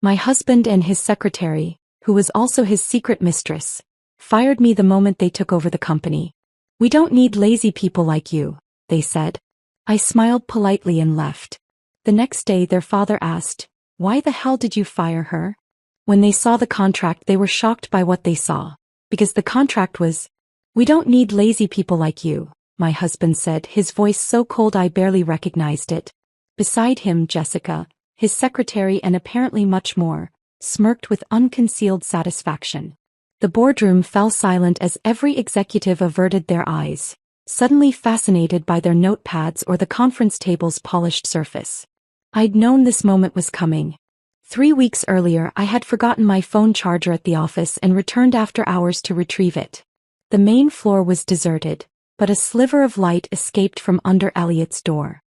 My husband and his secretary, who was also his secret mistress, fired me the moment they took over the company. "We don't need lazy people like you," they said. I smiled politely and left. The next day their father asked, "Why the hell did you fire her?" When they saw the contract they were shocked by what they saw. Because the contract was, "We don't need lazy people like you," my husband said, his voice so cold I barely recognized it. Beside him Jessica, his secretary and apparently much more, smirked with unconcealed satisfaction. The boardroom fell silent as every executive averted their eyes, suddenly fascinated by their notepads or the conference table's polished surface. I'd known this moment was coming. 3 weeks earlier I had forgotten my phone charger at the office and returned after hours to retrieve it. The main floor was deserted, but a sliver of light escaped from under Elliot's door.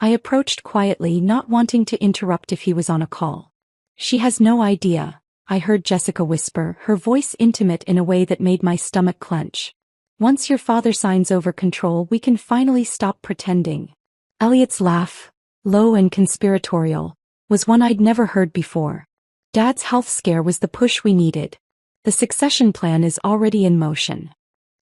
I approached quietly, not wanting to interrupt if he was on a call. "She has no idea," I heard Jessica whisper, her voice intimate in a way that made my stomach clench. "Once your father signs over control we can finally stop pretending." Elliot's laugh, low and conspiratorial, was one I'd never heard before. "Dad's health scare was the push we needed. The succession plan is already in motion."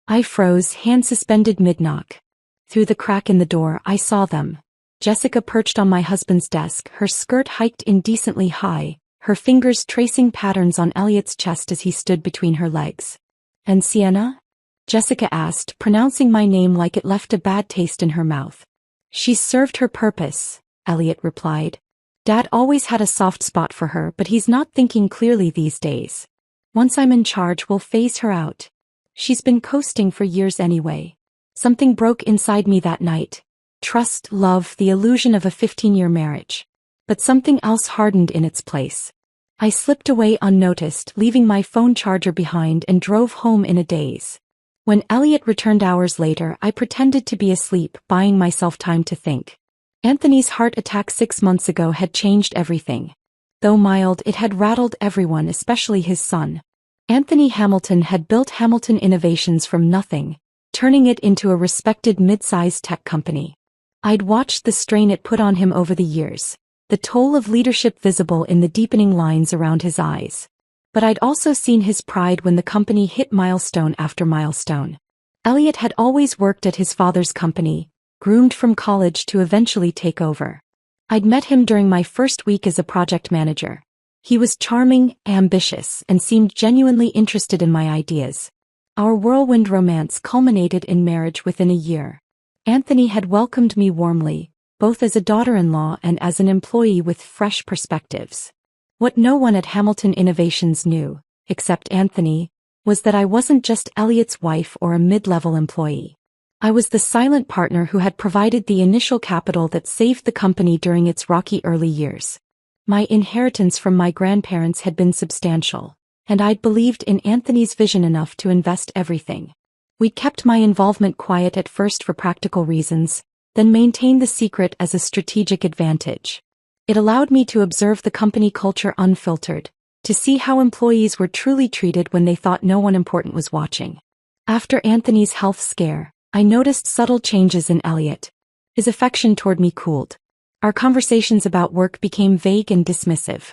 I froze, hand suspended mid-knock. Through the crack in the door I saw them. Jessica perched on my husband's desk, her skirt hiked indecently high, her fingers tracing patterns on Elliot's chest as he stood between her legs. "And Sienna?" Jessica asked, pronouncing my name like it left a bad taste in her mouth. "She's served her purpose," Elliot replied. "Dad always had a soft spot for her, but he's not thinking clearly these days. Once I'm in charge we'll phase her out. She's been coasting for years anyway." Something broke inside me that night. Trust, love, the illusion of a 15-year marriage. But something else hardened in its place. I slipped away unnoticed, leaving my phone charger behind and drove home in a daze. When Elliot returned hours later I pretended to be asleep, buying myself time to think. Anthony's heart attack 6 months ago had changed everything. Though mild, it had rattled everyone, especially his son. Anthony Hamilton had built Hamilton Innovations from nothing, turning it into a respected mid-sized tech company. I'd watched the strain it put on him over the years, the toll of leadership visible in the deepening lines around his eyes. But I'd also seen his pride when the company hit milestone after milestone. Elliot had always worked at his father's company, groomed from college to eventually take over. I'd met him during my first week as a project manager. He was charming, ambitious, and seemed genuinely interested in my ideas. Our whirlwind romance culminated in marriage within a year. Anthony had welcomed me warmly, both as a daughter-in-law and as an employee with fresh perspectives. What no one at Hamilton Innovations knew, except Anthony, was that I wasn't just Elliot's wife or a mid-level employee. I was the silent partner who had provided the initial capital that saved the company during its rocky early years. My inheritance from my grandparents had been substantial, and I'd believed in Anthony's vision enough to invest everything. We kept my involvement quiet at first for practical reasons, then maintained the secret as a strategic advantage. It allowed me to observe the company culture unfiltered, to see how employees were truly treated when they thought no one important was watching. After Anthony's health scare, I noticed subtle changes in Elliot. His affection toward me cooled. Our conversations about work became vague and dismissive.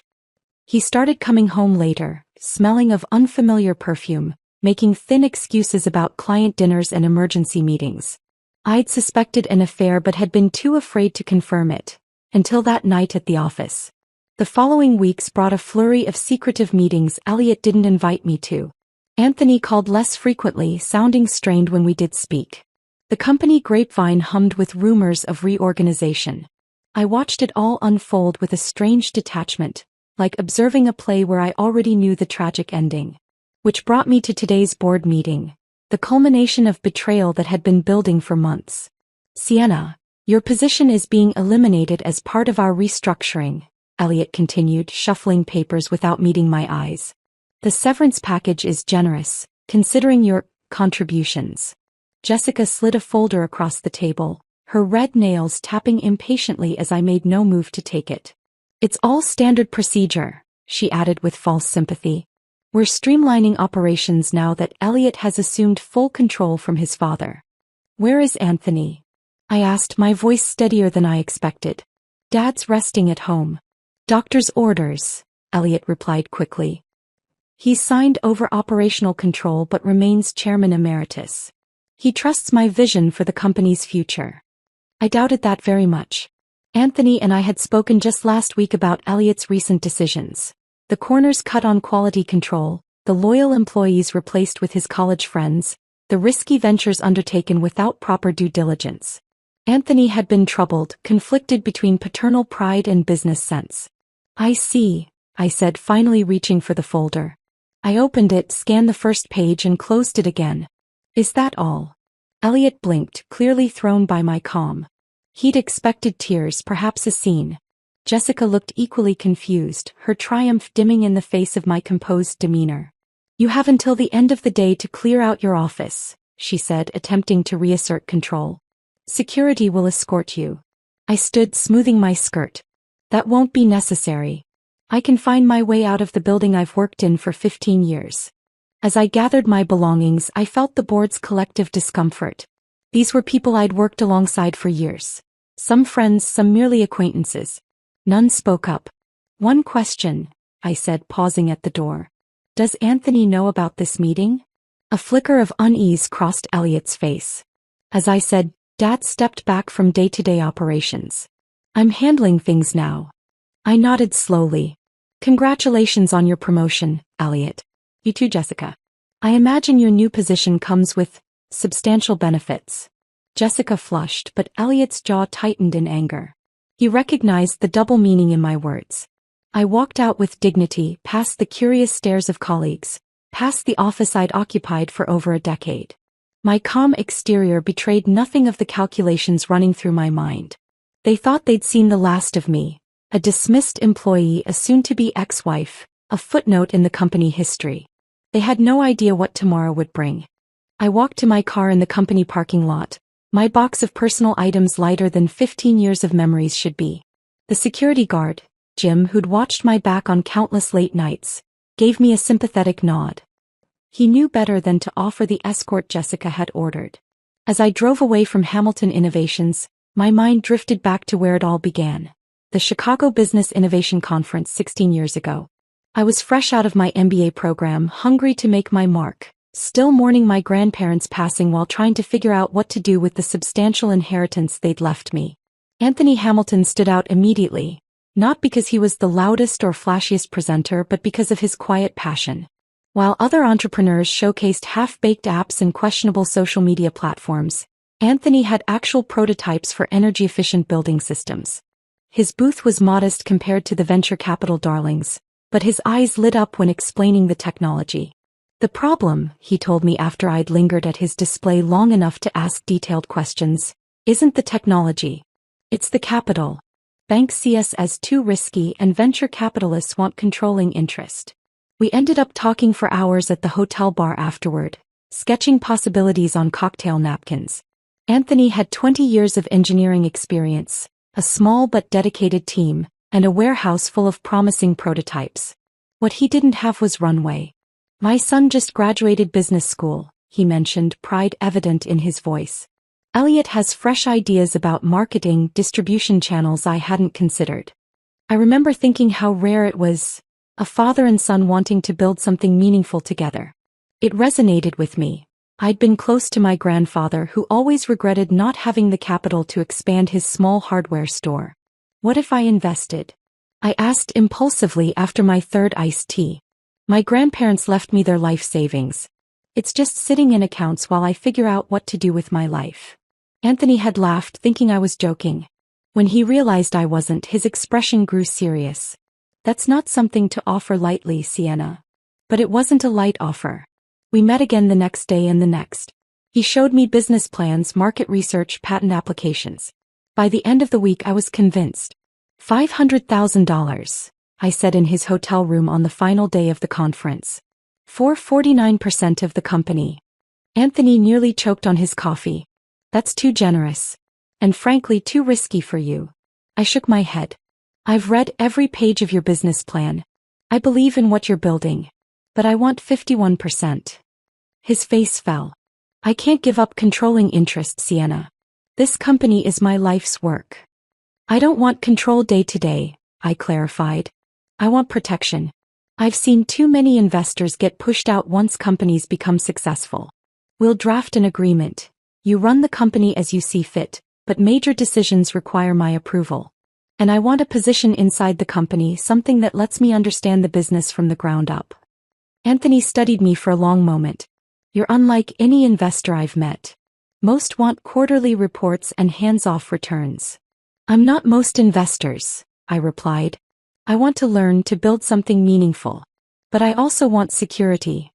He started coming home later, smelling of unfamiliar perfume, making thin excuses about client dinners and emergency meetings. I'd suspected an affair but had been too afraid to confirm it, until that night at the office. The following weeks brought a flurry of secretive meetings Elliot didn't invite me to. Anthony called less frequently, sounding strained when we did speak. The company grapevine hummed with rumors of reorganization. I watched it all unfold with a strange detachment, like observing a play where I already knew the tragic ending. Which brought me to today's board meeting, the culmination of betrayal that had been building for months. "Sienna, your position is being eliminated as part of our restructuring," Elliot continued, shuffling papers without meeting my eyes. "The severance package is generous, considering your contributions." Jessica slid a folder across the table, her red nails tapping impatiently as I made no move to take it. "It's all standard procedure," she added with false sympathy. "We're streamlining operations now that Elliot has assumed full control from his father." "Where is Anthony?" I asked, my voice steadier than I expected. "Dad's resting at home. Doctor's orders," Elliot replied quickly. He's signed over operational control but remains chairman emeritus. He trusts my vision for the company's future. I doubted that very much. Anthony and I had spoken just last week about Elliot's recent decisions. The corners cut on quality control, the loyal employees replaced with his college friends, the risky ventures undertaken without proper due diligence. Anthony had been troubled, conflicted between paternal pride and business sense. I see, I said, finally reaching for the folder. I opened it, scanned the first page and closed it again. Is that all? Elliot blinked, clearly thrown by my calm. He'd expected tears, perhaps a scene. Jessica looked equally confused, her triumph dimming in the face of my composed demeanor. You have until the end of the day to clear out your office, she said, attempting to reassert control. Security will escort you. I stood, smoothing my skirt. That won't be necessary. I can find my way out of the building I've worked in for 15 years. As I gathered my belongings, I felt the board's collective discomfort. These were people I'd worked alongside for years. Some friends, some merely acquaintances. None spoke up. One question, I said, pausing at the door. Does Anthony know about this meeting? A flicker of unease crossed Elliot's face. As I said, Dad stepped back from day-to-day operations. I'm handling things now. I nodded slowly. Congratulations on your promotion, Elliot. You too, Jessica. I imagine your new position comes with substantial benefits. Jessica flushed, but Elliot's jaw tightened in anger. He recognized the double meaning in my words. I walked out with dignity, past the curious stares of colleagues, past the office I'd occupied for over a decade. My calm exterior betrayed nothing of the calculations running through my mind. They thought they'd seen the last of me. A dismissed employee, a soon-to-be ex-wife, a footnote in the company history. They had no idea what tomorrow would bring. I walked to my car in the company parking lot, my box of personal items lighter than 15 years of memories should be. The security guard, Jim, who'd watched my back on countless late nights, gave me a sympathetic nod. He knew better than to offer the escort Jessica had ordered. As I drove away from Hamilton Innovations, my mind drifted back to where it all began. The Chicago Business Innovation Conference 16 years ago. I was fresh out of my MBA program, hungry to make my mark, still mourning my grandparents' passing while trying to figure out what to do with the substantial inheritance they'd left me. Anthony Hamilton stood out immediately, not because he was the loudest or flashiest presenter but because of his quiet passion. While other entrepreneurs showcased half-baked apps and questionable social media platforms, Anthony had actual prototypes for energy-efficient building systems. His booth was modest compared to the venture capital darlings, but his eyes lit up when explaining the technology. The problem, he told me after I'd lingered at his display long enough to ask detailed questions, isn't the technology. It's the capital. Banks see us as too risky and venture capitalists want controlling interest. We ended up talking for hours at the hotel bar afterward, sketching possibilities on cocktail napkins. Anthony had 20 years of engineering experience, a small but dedicated team, and a warehouse full of promising prototypes. What he didn't have was runway. My son just graduated business school, he mentioned, pride evident in his voice. Elliot has fresh ideas about marketing, distribution channels I hadn't considered. I remember thinking how rare it was, a father and son wanting to build something meaningful together. It resonated with me. I'd been close to my grandfather who always regretted not having the capital to expand his small hardware store. What if I invested? I asked impulsively after my third iced tea. My grandparents left me their life savings. It's just sitting in accounts while I figure out what to do with my life. Anthony had laughed, thinking I was joking. When he realized I wasn't, his expression grew serious. That's not something to offer lightly, Sienna. But it wasn't a light offer. We met again the next day and the next. He showed me business plans, market research, patent applications. By the end of the week I was convinced. $500,000, I said in his hotel room on the final day of the conference. For 49% of the company. Anthony nearly choked on his coffee. That's too generous. And frankly too risky for you. I shook my head. I've read every page of your business plan. I believe in what you're building. But I want 51%. His face fell. I can't give up controlling interest, Sienna. This company is my life's work. I don't want control day to day, I clarified. I want protection. I've seen too many investors get pushed out once companies become successful. We'll draft an agreement. You run the company as you see fit, but major decisions require my approval. And I want a position inside the company, something that lets me understand the business from the ground up. Anthony studied me for a long moment. You're unlike any investor I've met. Most want quarterly reports and hands-off returns. I'm not most investors, I replied. I want to learn to build something meaningful. But I also want security.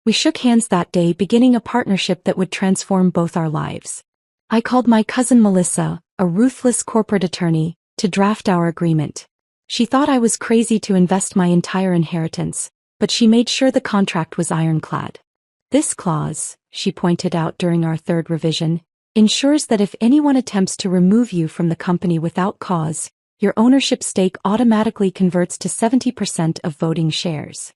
We shook hands that day, beginning a partnership that would transform both our lives. I called my cousin Melissa, a ruthless corporate attorney, to draft our agreement. She thought I was crazy to invest my entire inheritance, but she made sure the contract was ironclad. This clause, she pointed out during our third revision, ensures that if anyone attempts to remove you from the company without cause, your ownership stake automatically converts to 70% of voting shares.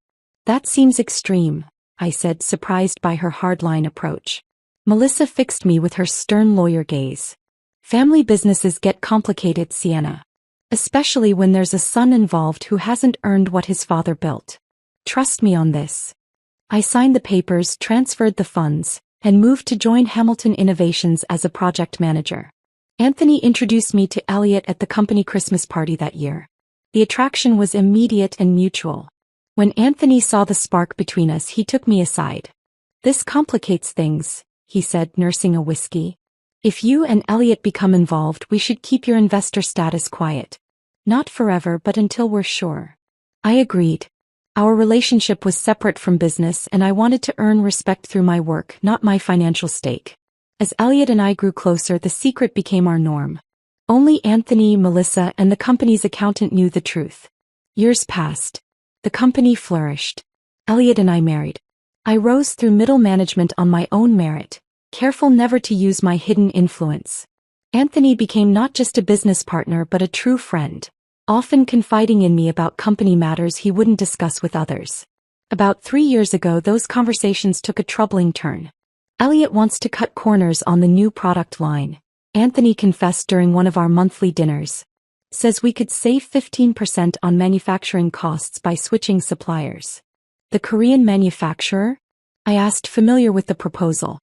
That seems extreme, I said, surprised by her hardline approach. Melissa fixed me with her stern lawyer gaze. Family businesses get complicated, Sienna. Especially when there's a son involved who hasn't earned what his father built. Trust me on this. I signed the papers, transferred the funds, and moved to join Hamilton Innovations as a project manager. Anthony introduced me to Elliot at the company Christmas party that year. The attraction was immediate and mutual. When Anthony saw the spark between us, he took me aside. This complicates things, he said, nursing a whiskey. If you and Elliot become involved, we should keep your investor status quiet. Not forever, but until we're sure. I agreed. Our relationship was separate from business, and I wanted to earn respect through my work, not my financial stake. As Elliot and I grew closer, the secret became our norm. Only Anthony, Melissa, and the company's accountant knew the truth. Years passed. The company flourished. Elliot and I married. I rose through middle management on my own merit, careful never to use my hidden influence. Anthony became not just a business partner but a true friend, often confiding in me about company matters he wouldn't discuss with others. About 3 years ago, those conversations took a troubling turn. Elliot wants to cut corners on the new product line, Anthony confessed during one of our monthly dinners. Says we could save 15% on manufacturing costs by switching suppliers. The Korean manufacturer? I asked, familiar with the proposal.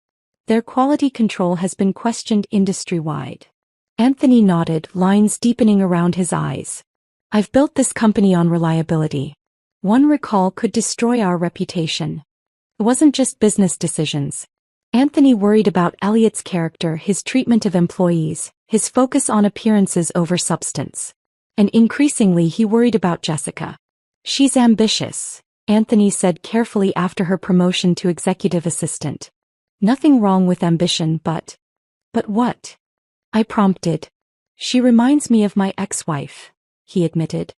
Their quality control has been questioned industry-wide. Anthony nodded, lines deepening around his eyes. I've built this company on reliability. One recall could destroy our reputation. It wasn't just business decisions. Anthony worried about Elliot's character, his treatment of employees, his focus on appearances over substance. And increasingly he worried about Jessica. She's ambitious, Anthony said carefully after her promotion to executive assistant. Nothing wrong with ambition, but what? I prompted. She reminds me of my ex-wife, he admitted.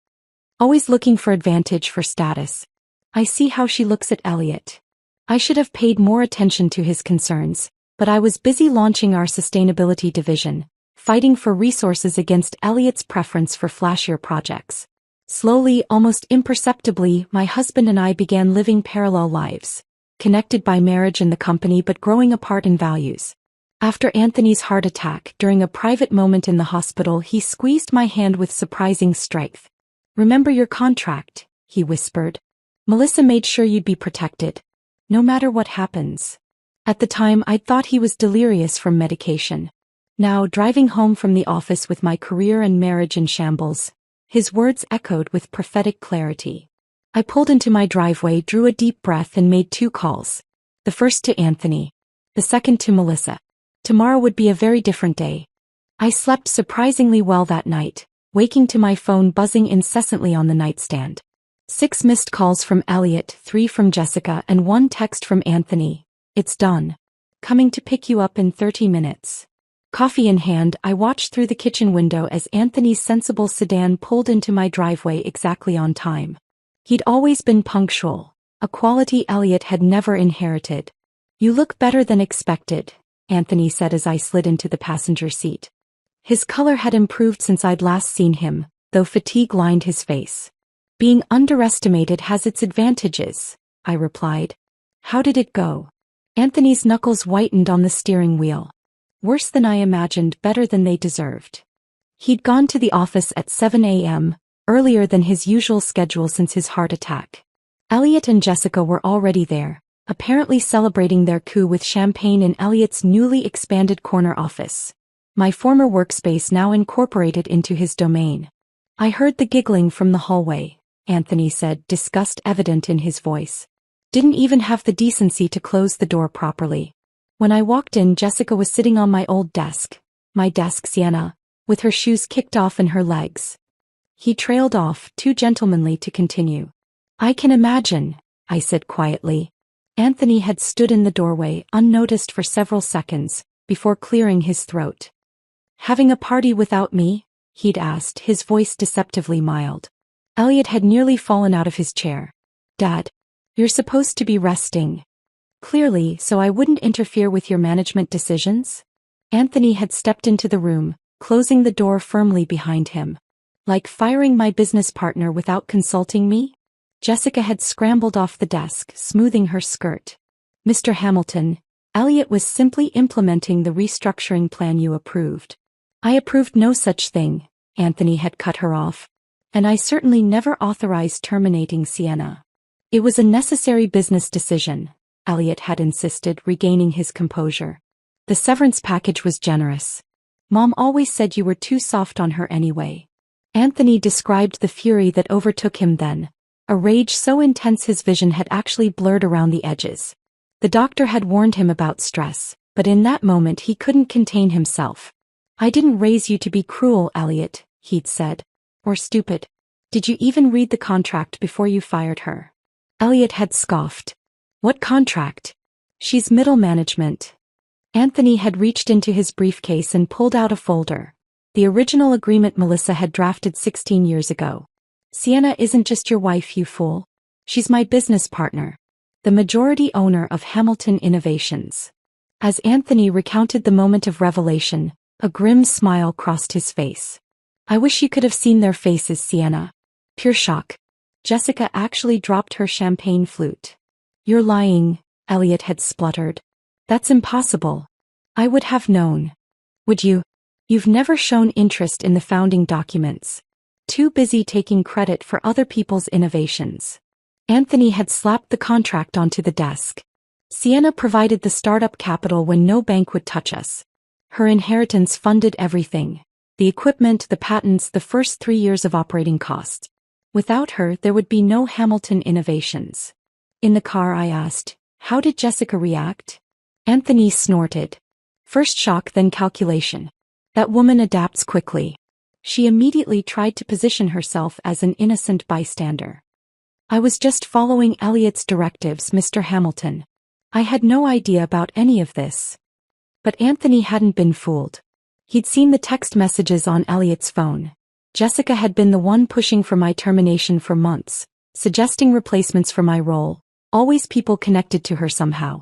Always looking for advantage, for status. I see how she looks at Elliot. I should have paid more attention to his concerns, but I was busy launching our sustainability division, fighting for resources against Elliot's preference for flashier projects. Slowly, almost imperceptibly, my husband and I began living parallel lives, connected by marriage and the company but growing apart in values. After Anthony's heart attack, during a private moment in the hospital, he squeezed my hand with surprising strength. Remember your contract, he whispered. Melissa made sure you'd be protected. No matter what happens. At the time, I'd thought he was delirious from medication. Now, driving home from the office with my career and marriage in shambles, his words echoed with prophetic clarity. I pulled into my driveway, drew a deep breath, and made 2 calls. The first to Anthony. The second to Melissa. Tomorrow would be a very different day. I slept surprisingly well that night, waking to my phone buzzing incessantly on the nightstand. 6 missed calls from Elliot, 3 from Jessica, and 1 text from Anthony. It's done. Coming to pick you up in 30 minutes. Coffee in hand, I watched through the kitchen window as Anthony's sensible sedan pulled into my driveway exactly on time. He'd always been punctual, a quality Elliot had never inherited. You look better than expected, Anthony said as I slid into the passenger seat. His color had improved since I'd last seen him, though fatigue lined his face. Being underestimated has its advantages, I replied. How did it go? Anthony's knuckles whitened on the steering wheel. Worse than I imagined, better than they deserved. He'd gone to the office at 7 a.m., earlier than his usual schedule since his heart attack. Elliot and Jessica were already there, apparently celebrating their coup with champagne in Elliot's newly expanded corner office. My former workspace now incorporated into his domain. I heard the giggling from the hallway, Anthony said, disgust evident in his voice. Didn't even have the decency to close the door properly. When I walked in, Jessica was sitting on my old desk, Sienna, with her shoes kicked off and her legs. He trailed off, too gentlemanly to continue. I can imagine, I said quietly. Anthony had stood in the doorway, unnoticed for several seconds, before clearing his throat. Having a party without me? He'd asked, his voice deceptively mild. Elliot had nearly fallen out of his chair. Dad, you're supposed to be resting. Clearly, so I wouldn't interfere with your management decisions? Anthony had stepped into the room, closing the door firmly behind him. Like firing my business partner without consulting me? Jessica had scrambled off the desk, smoothing her skirt. Mr. Hamilton, Elliot was simply implementing the restructuring plan you approved. I approved no such thing, Anthony had cut her off. And I certainly never authorized terminating Sienna. It was a necessary business decision, Elliot had insisted, regaining his composure. The severance package was generous. Mom always said you were too soft on her anyway. Anthony described the fury that overtook him then, a rage so intense his vision had actually blurred around the edges. The doctor had warned him about stress, but in that moment he couldn't contain himself. I didn't raise you to be cruel, Elliot, he'd said. Or stupid. Did you even read the contract before you fired her? Elliot had scoffed. What contract? She's middle management. Anthony had reached into his briefcase and pulled out a folder. The original agreement Melissa had drafted 16 years ago. Sienna isn't just your wife, you fool. She's my business partner. The majority owner of Hamilton Innovations. As Anthony recounted the moment of revelation, a grim smile crossed his face. I wish you could have seen their faces, Sienna. Pure shock. Jessica actually dropped her champagne flute. You're lying, Elliot had spluttered. That's impossible. I would have known. Would you? You've never shown interest in the founding documents. Too busy taking credit for other people's innovations. Anthony had slapped the contract onto the desk. Sienna provided the startup capital when no bank would touch us. Her inheritance funded everything. The equipment, the patents, the first 3 years of operating costs. Without her, there would be no Hamilton Innovations. In the car I asked, how did Jessica react? Anthony snorted. First shock, then calculation. That woman adapts quickly. She immediately tried to position herself as an innocent bystander. I was just following Elliot's directives, Mr. Hamilton. I had no idea about any of this. But Anthony hadn't been fooled. He'd seen the text messages on Elliot's phone. Jessica had been the one pushing for my termination for months, suggesting replacements for my role, always people connected to her somehow.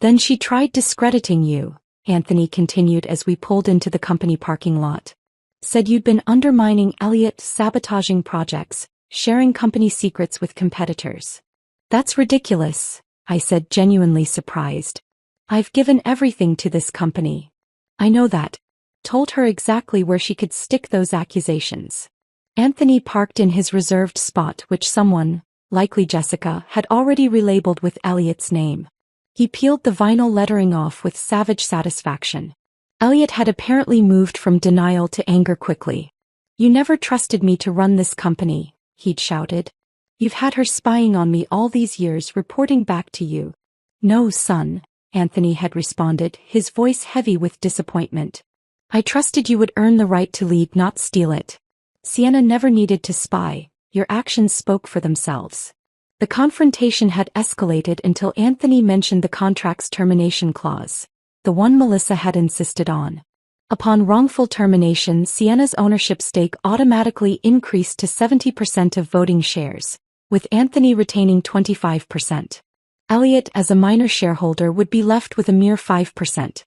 Then she tried discrediting you, Anthony continued as we pulled into the company parking lot. Said you'd been undermining Elliot, sabotaging projects, sharing company secrets with competitors. That's ridiculous, I said, genuinely surprised. I've given everything to this company. I know that. Told her exactly where she could stick those accusations. Anthony parked in his reserved spot, which someone, likely Jessica, had already relabeled with Elliot's name. He peeled the vinyl lettering off with savage satisfaction. Elliot had apparently moved from denial to anger quickly. You never trusted me to run this company, he'd shouted. You've had her spying on me all these years, reporting back to you. No, son, Anthony had responded, his voice heavy with disappointment. I trusted you would earn the right to lead, not steal it. Sienna never needed to spy, your actions spoke for themselves. The confrontation had escalated until Anthony mentioned the contract's termination clause, the one Melissa had insisted on. Upon wrongful termination, Sienna's ownership stake automatically increased to 70% of voting shares, with Anthony retaining 25%. Elliot, as a minor shareholder, would be left with a mere 5%.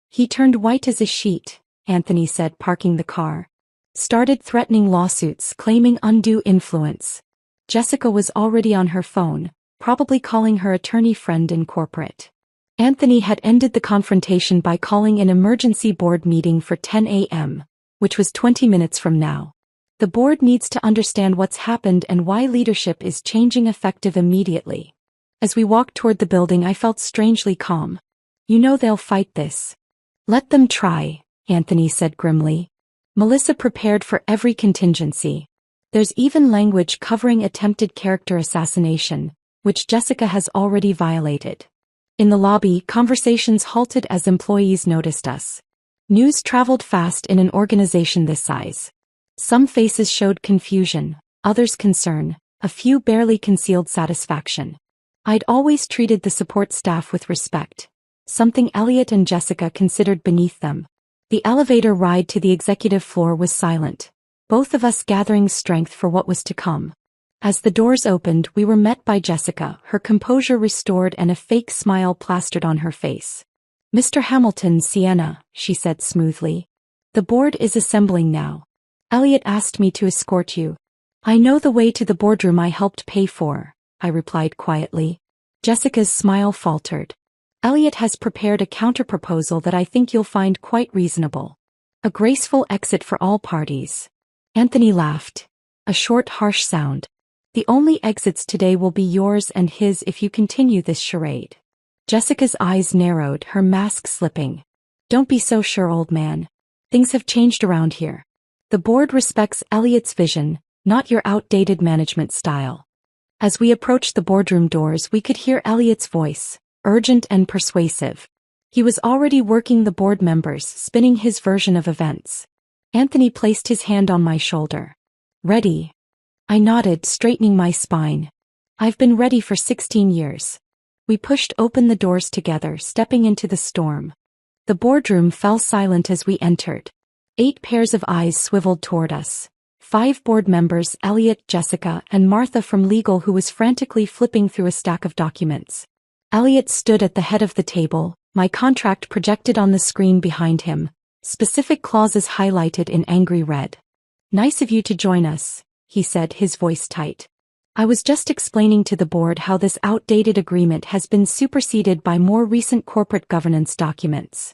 He turned white as a sheet, Anthony said, parking the car. Started threatening lawsuits, claiming undue influence. Jessica was already on her phone, probably calling her attorney friend in corporate. Anthony had ended the confrontation by calling an emergency board meeting for 10 a.m., which was 20 minutes from now. The board needs to understand what's happened and why leadership is changing effective immediately. As we walked toward the building, I felt strangely calm. You know they'll fight this. Let them try, Anthony said grimly. Melissa prepared for every contingency. There's even language covering attempted character assassination, which Jessica has already violated. In the lobby, conversations halted as employees noticed us. News traveled fast in an organization this size. Some faces showed confusion, others concern, a few barely concealed satisfaction. I'd always treated the support staff with respect, something Elliot and Jessica considered beneath them. The elevator ride to the executive floor was silent, both of us gathering strength for what was to come. As the doors opened, we were met by Jessica, her composure restored and a fake smile plastered on her face. Mr. Hamilton, Sienna, she said smoothly. The board is assembling now. Elliot asked me to escort you. I know the way to the boardroom I helped pay for, I replied quietly. Jessica's smile faltered. Elliot has prepared a counterproposal that I think you'll find quite reasonable. A graceful exit for all parties. Anthony laughed. A short, harsh sound. The only exits today will be yours and his if you continue this charade. Jessica's eyes narrowed, her mask slipping. Don't be so sure, old man. Things have changed around here. The board respects Elliot's vision, not your outdated management style. As we approached the boardroom doors, we could hear Elliot's voice, urgent and persuasive. He was already working the board members, spinning his version of events. Anthony placed his hand on my shoulder. Ready? I nodded, straightening my spine. I've been ready for 16 years. We pushed open the doors together, stepping into the storm. The boardroom fell silent as we entered. 8 pairs of eyes swiveled toward us. 5 board members, Elliot, Jessica, and Martha from legal, who was frantically flipping through a stack of documents. Elliot stood at the head of the table, my contract projected on the screen behind him, specific clauses highlighted in angry red. Nice of you to join us, he said, his voice tight. I was just explaining to the board how this outdated agreement has been superseded by more recent corporate governance documents.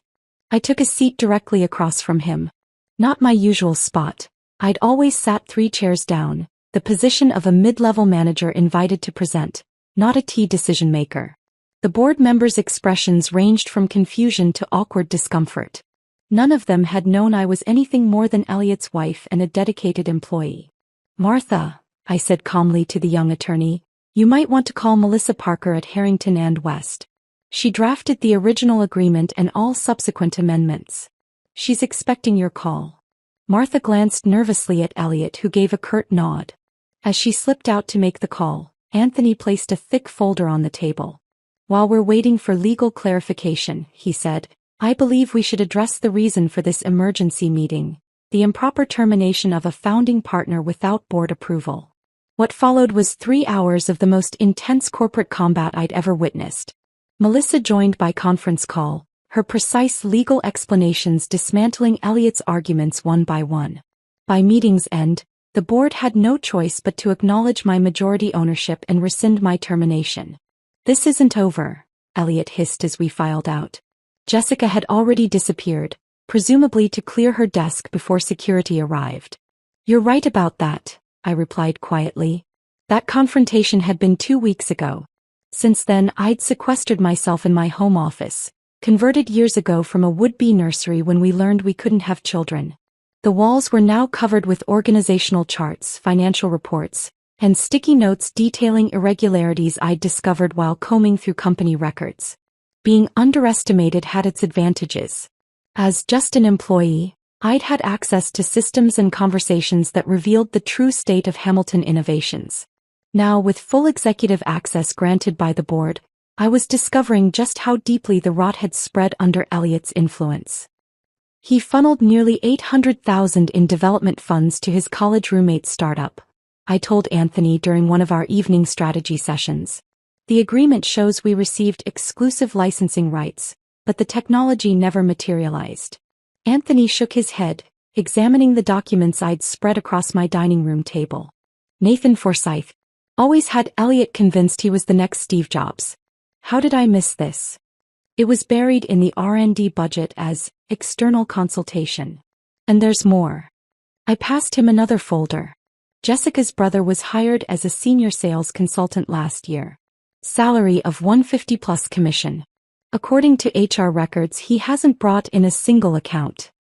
I took a seat directly across from him. Not my usual spot. I'd always sat 3 chairs down, the position of a mid-level manager invited to present, not a key decision-maker. The board members' expressions ranged from confusion to awkward discomfort. None of them had known I was anything more than Elliot's wife and a dedicated employee. Martha, I said calmly to the young attorney, you might want to call Melissa Parker at Harrington and West. She drafted the original agreement and all subsequent amendments. She's expecting your call. Martha glanced nervously at Elliot, who gave a curt nod. As she slipped out to make the call, Anthony placed a thick folder on the table. While we're waiting for legal clarification, he said, I believe we should address the reason for this emergency meeting, the improper termination of a founding partner without board approval. What followed was 3 hours of the most intense corporate combat I'd ever witnessed. Melissa joined by conference call, her precise legal explanations dismantling Elliot's arguments one by one. By meeting's end, the board had no choice but to acknowledge my majority ownership and rescind my termination. This isn't over, Elliot hissed as we filed out. Jessica had already disappeared, presumably to clear her desk before security arrived. You're right about that, I replied quietly. That confrontation had been 2 weeks ago. Since then, I'd sequestered myself in my home office, converted years ago from a would-be nursery when we learned we couldn't have children. The walls were now covered with organizational charts, financial reports, and sticky notes detailing irregularities I'd discovered while combing through company records. Being underestimated had its advantages. As just an employee, I'd had access to systems and conversations that revealed the true state of Hamilton Innovations. Now, with full executive access granted by the board, I was discovering just how deeply the rot had spread under Elliot's influence. He funneled nearly $800,000 in development funds to his college roommate's startup, I told Anthony during one of our evening strategy sessions. The agreement shows we received exclusive licensing rights, but the technology never materialized. Anthony shook his head, examining the documents I'd spread across my dining room table. Nathan Forsyth always had Elliot convinced he was the next Steve Jobs. How did I miss this? It was buried in the R&D budget as external consultation. And there's more. I passed him another folder. Jessica's brother was hired as a senior sales consultant last year. Salary of $150 plus commission. According to HR records, he hasn't brought in a single account.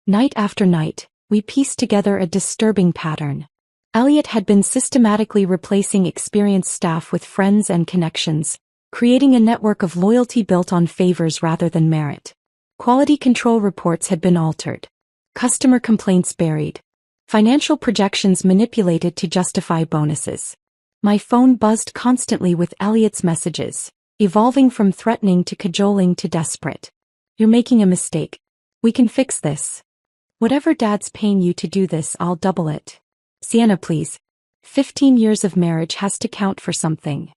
Night after night, we pieced together a disturbing pattern. Elliot had been systematically replacing experienced staff with friends and connections, creating a network of loyalty built on favors rather than merit. Quality control reports had been altered. Customer complaints buried. Financial projections manipulated to justify bonuses. My phone buzzed constantly with Elliot's messages, evolving from threatening to cajoling to desperate. You're making a mistake. We can fix this. Whatever Dad's paying you to do this, I'll double it. Sienna, please. 15 years of marriage has to count for something.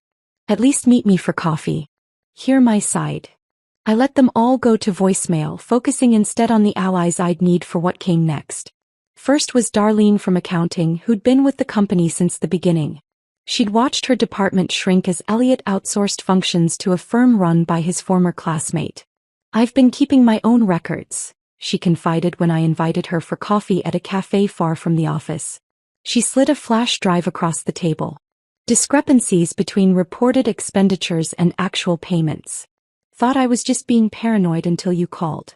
At least meet me for coffee. Hear my side. I let them all go to voicemail, focusing instead on the allies I'd need for what came next. First was Darlene from accounting, who'd been with the company since the beginning. She'd watched her department shrink as Elliot outsourced functions to a firm run by his former classmate. I've been keeping my own records, she confided when I invited her for coffee at a cafe far from the office. She slid a flash drive across the table. Discrepancies between reported expenditures and actual payments. Thought I was just being paranoid until you called.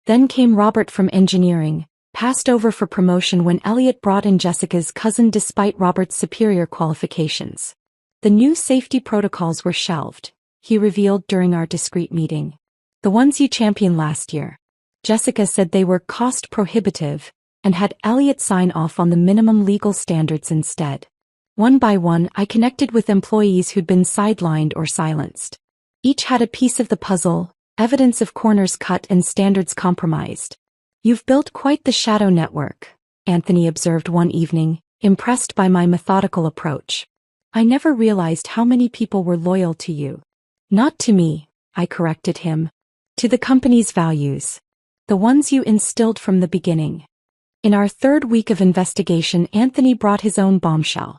Then came Robert from engineering, passed over for promotion when Elliot brought in Jessica's cousin despite Robert's superior qualifications. The new safety protocols were shelved, he revealed during our discreet meeting. The ones you championed last year. Jessica said they were cost prohibitive, and had Elliot sign off on the minimum legal standards instead. One by one, I connected with employees who'd been sidelined or silenced. Each had a piece of the puzzle, evidence of corners cut and standards compromised. You've built quite the shadow network, Anthony observed one evening, impressed by my methodical approach. I never realized how many people were loyal to you. Not to me, I corrected him. To the company's values. The ones you instilled from the beginning. In our third week of investigation, Anthony brought his own bombshell.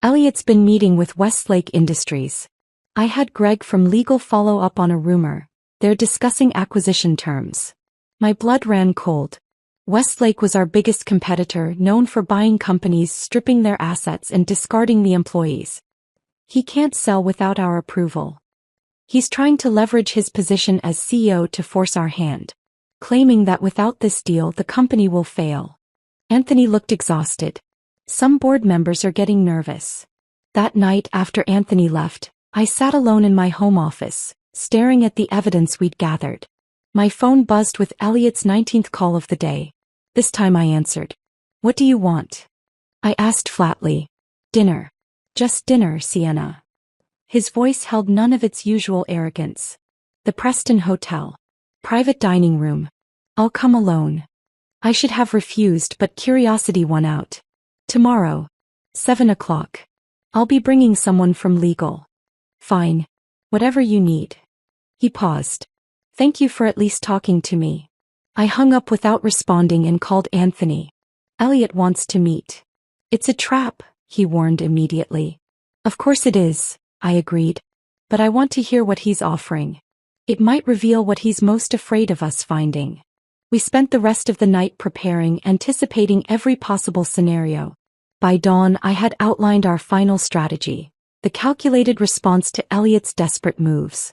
Elliot's been meeting with Westlake Industries. I had Greg from legal follow up on a rumor. They're discussing acquisition terms. My blood ran cold. Westlake was our biggest competitor, known for buying companies, stripping their assets and discarding the employees. He can't sell without our approval. He's trying to leverage his position as CEO to force our hand, claiming that without this deal the company will fail. Anthony looked exhausted. Some board members are getting nervous. That night after Anthony left, I sat alone in my home office, staring at the evidence we'd gathered. My phone buzzed with Elliot's 19th call of the day. This time I answered. What do you want? I asked flatly. Dinner. Just dinner, Sienna. His voice held none of its usual arrogance. The Preston Hotel. Private dining room. I'll come alone. I should have refused, but curiosity won out. Tomorrow. 7 o'clock. I'll be bringing someone from legal. Fine. Whatever you need. He paused. Thank you for at least talking to me. I hung up without responding and called Anthony. Elliot wants to meet. It's a trap, he warned immediately. Of course it is, I agreed. But I want to hear what he's offering. It might reveal what he's most afraid of us finding. We spent the rest of the night preparing, anticipating every possible scenario. By dawn, I had outlined our final strategy, the calculated response to Elliot's desperate moves.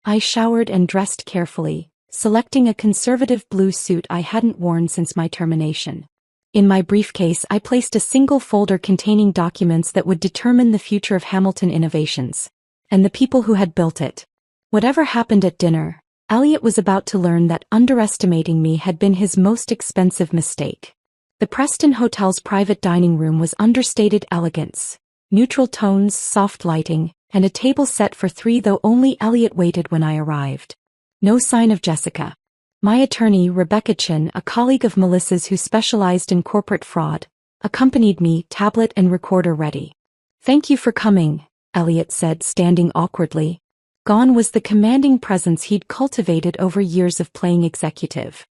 I showered and dressed carefully, selecting a conservative blue suit I hadn't worn since my termination. In my briefcase, I placed a single folder containing documents that would determine the future of Hamilton Innovations, and the people who had built it. Whatever happened at dinner, Elliot was about to learn that underestimating me had been his most expensive mistake. The Preston Hotel's private dining room was understated elegance, neutral tones, soft lighting, and a table set for 3, though only Elliot waited when I arrived. No sign of Jessica. My attorney, Rebecca Chin, a colleague of Melissa's who specialized in corporate fraud, accompanied me, tablet and recorder ready. Thank you for coming, Elliot said, standing awkwardly. Gone was the commanding presence he'd cultivated over years of playing executive.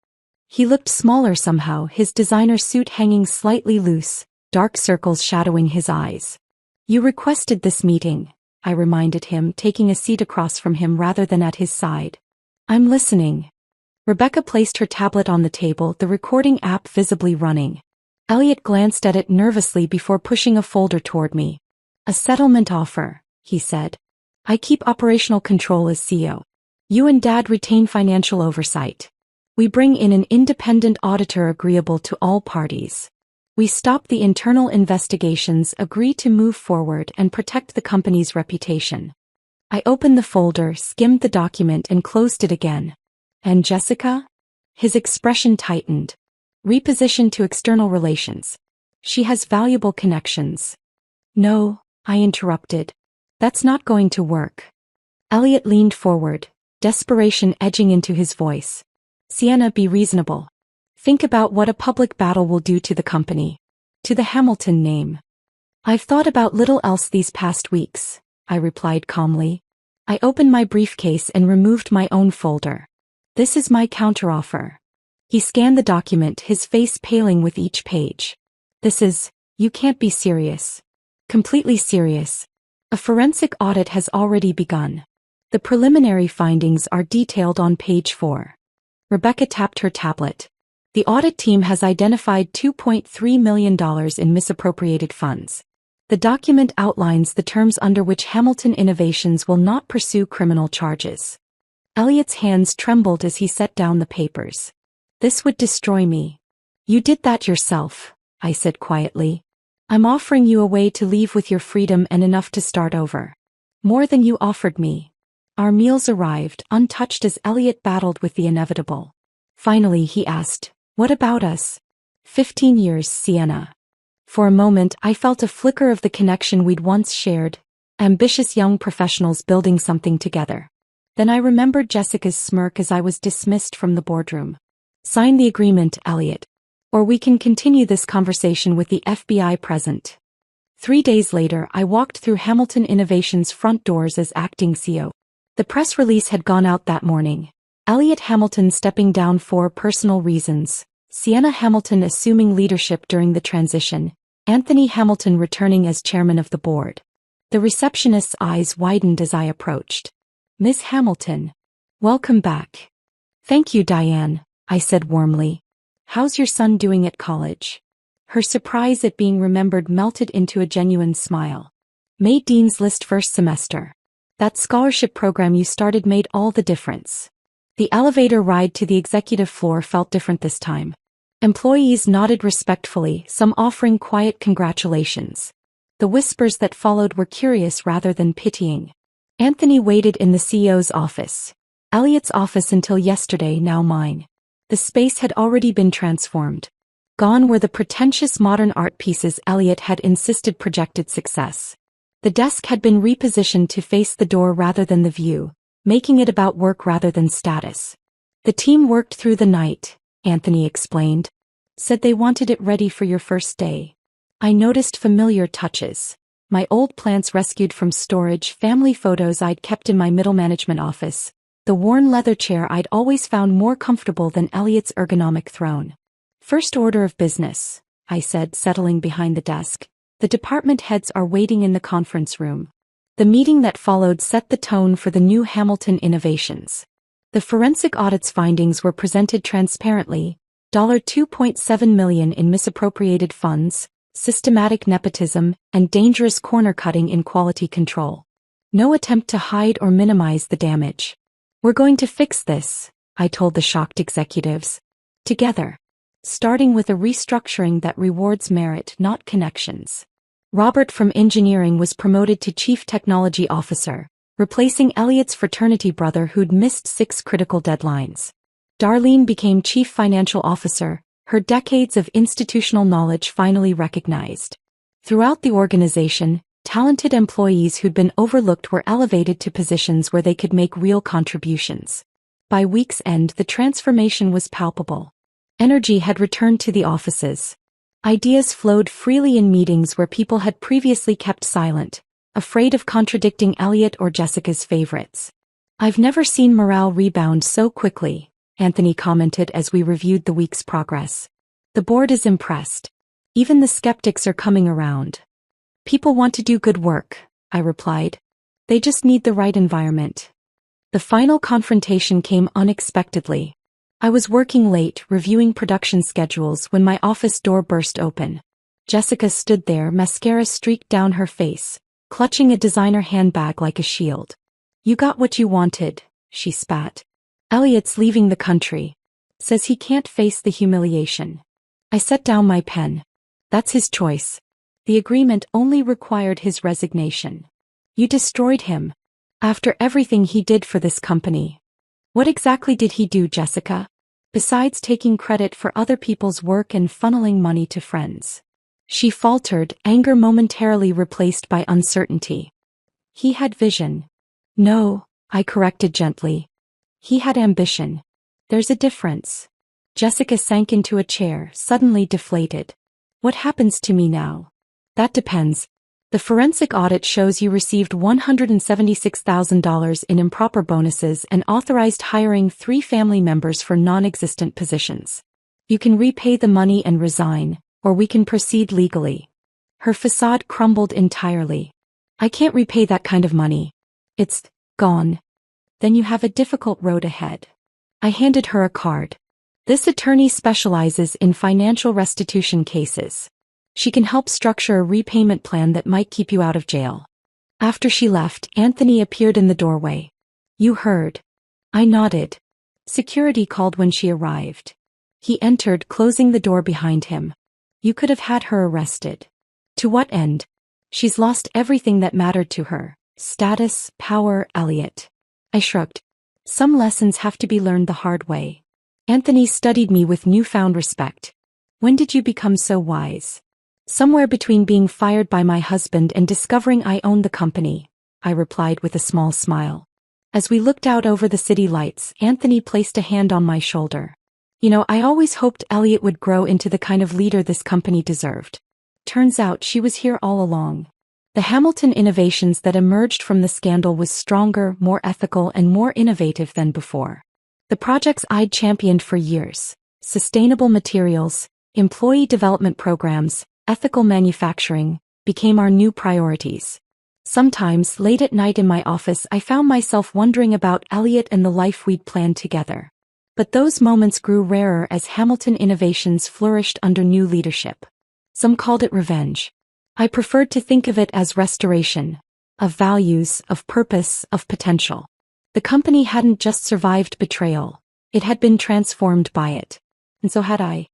He looked smaller somehow, his designer suit hanging slightly loose, dark circles shadowing his eyes. You requested this meeting, I reminded him, taking a seat across from him rather than at his side. I'm listening. Rebecca placed her tablet on the table, the recording app visibly running. Elliot glanced at it nervously before pushing a folder toward me. A settlement offer, he said. I keep operational control as CEO. You and Dad retain financial oversight. We bring in an independent auditor agreeable to all parties. We stop the internal investigations, agree to move forward, and protect the company's reputation. I opened the folder, skimmed the document, and closed it again. And Jessica? His expression tightened. Repositioned to external relations. She has valuable connections. No, I interrupted. That's not going to work. Elliot leaned forward, desperation edging into his voice. Sienna, be reasonable. Think about what a public battle will do to the company. To the Hamilton name. I've thought about little else these past weeks, I replied calmly. I opened my briefcase and removed my own folder. This is my counteroffer. He scanned the document, his face paling with each page. You can't be serious. Completely serious. A forensic audit has already begun. The preliminary findings are detailed on page 4. Rebecca tapped her tablet. The audit team has identified $2.3 million in misappropriated funds. The document outlines the terms under which Hamilton Innovations will not pursue criminal charges. Elliot's hands trembled as he set down the papers. This would destroy me. You did that yourself, I said quietly. I'm offering you a way to leave with your freedom and enough to start over. More than you offered me. Our meals arrived, untouched as Elliot battled with the inevitable. Finally he asked, what about us? 15 years, Sienna. For a moment I felt a flicker of the connection we'd once shared, ambitious young professionals building something together. Then I remembered Jessica's smirk as I was dismissed from the boardroom. Sign the agreement, Elliot. Or we can continue this conversation with the FBI present. 3 days later I walked through Hamilton Innovations' front doors as acting CEO. The press release had gone out that morning. Elliot Hamilton stepping down for personal reasons, Sienna Hamilton assuming leadership during the transition, Anthony Hamilton returning as chairman of the board. The receptionist's eyes widened as I approached. Miss Hamilton. Welcome back. Thank you, Diane, I said warmly. How's your son doing at college? Her surprise at being remembered melted into a genuine smile. Made Dean's List first semester. That scholarship program you started made all the difference. The elevator ride to the executive floor felt different this time. Employees nodded respectfully, some offering quiet congratulations. The whispers that followed were curious rather than pitying. Anthony waited in the CEO's office. Elliot's office until yesterday, now mine. The space had already been transformed. Gone were the pretentious modern art pieces Elliot had insisted projected success. The desk had been repositioned to face the door rather than the view, making it about work rather than status. The team worked through the night, Anthony explained. Said they wanted it ready for your first day. I noticed familiar touches. My old plants rescued from storage, family photos I'd kept in my middle management office, the worn leather chair I'd always found more comfortable than Elliot's ergonomic throne. First order of business, I said, settling behind the desk. The department heads are waiting in the conference room. The meeting that followed set the tone for the new Hamilton Innovations. The forensic audit's findings were presented transparently. $2.7 million in misappropriated funds, systematic nepotism, and dangerous corner-cutting in quality control. No attempt to hide or minimize the damage. We're going to fix this, I told the shocked executives. Together. Starting with a restructuring that rewards merit, not connections. Robert from engineering was promoted to chief technology officer, replacing Elliot's fraternity brother who'd missed 6 critical deadlines. Darlene became chief financial officer, her decades of institutional knowledge finally recognized. Throughout the organization, talented employees who'd been overlooked were elevated to positions where they could make real contributions. By week's end, the transformation was palpable. Energy had returned to the offices. Ideas flowed freely in meetings where people had previously kept silent, afraid of contradicting Elliot or Jessica's favorites. I've never seen morale rebound so quickly, Anthony commented as we reviewed the week's progress. The board is impressed. Even the skeptics are coming around. People want to do good work, I replied. They just need the right environment. The final confrontation came unexpectedly. I was working late, reviewing production schedules when my office door burst open. Jessica stood there, mascara streaked down her face, clutching a designer handbag like a shield. "You got what you wanted," she spat. "Elliot's leaving the country. Says he can't face the humiliation." I set down my pen. "That's his choice. The agreement only required his resignation. You destroyed him. After everything he did for this company." "What exactly did he do, Jessica? Besides taking credit for other people's work and funneling money to friends?" She faltered, anger momentarily replaced by uncertainty. "He had vision." "No," I corrected gently. "He had ambition. There's a difference." Jessica sank into a chair, suddenly deflated. "What happens to me now?" "That depends. The forensic audit shows you received $176,000 in improper bonuses and authorized hiring 3 family members for non-existent positions. You can repay the money and resign, or we can proceed legally." Her facade crumbled entirely. "I can't repay that kind of money. It's gone." "Then you have a difficult road ahead." I handed her a card. "This attorney specializes in financial restitution cases. She can help structure a repayment plan that might keep you out of jail." After she left, Anthony appeared in the doorway. "You heard." I nodded. Security called when she arrived. He entered, closing the door behind him. "You could have had her arrested." "To what end?" "She's lost everything that mattered to her. Status, power, Elliot." I shrugged. "Some lessons have to be learned the hard way." Anthony studied me with newfound respect. "When did you become so wise?" "Somewhere between being fired by my husband and discovering I owned the company," I replied with a small smile. As we looked out over the city lights, Anthony placed a hand on my shoulder. I always hoped Elliot would grow into the kind of leader this company deserved. Turns out she was here all along. The Hamilton innovations that emerged from the scandal was stronger, more ethical, and more innovative than before. The projects I'd championed for years, sustainable materials, employee development programs, ethical manufacturing, became our new priorities. Sometimes, late at night in my office, I found myself wondering about Elliot and the life we'd planned together. But those moments grew rarer as Hamilton innovations flourished under new leadership. Some called it revenge. I preferred to think of it as restoration, of values, of purpose, of potential. The company hadn't just survived betrayal, it had been transformed by it. And so had I.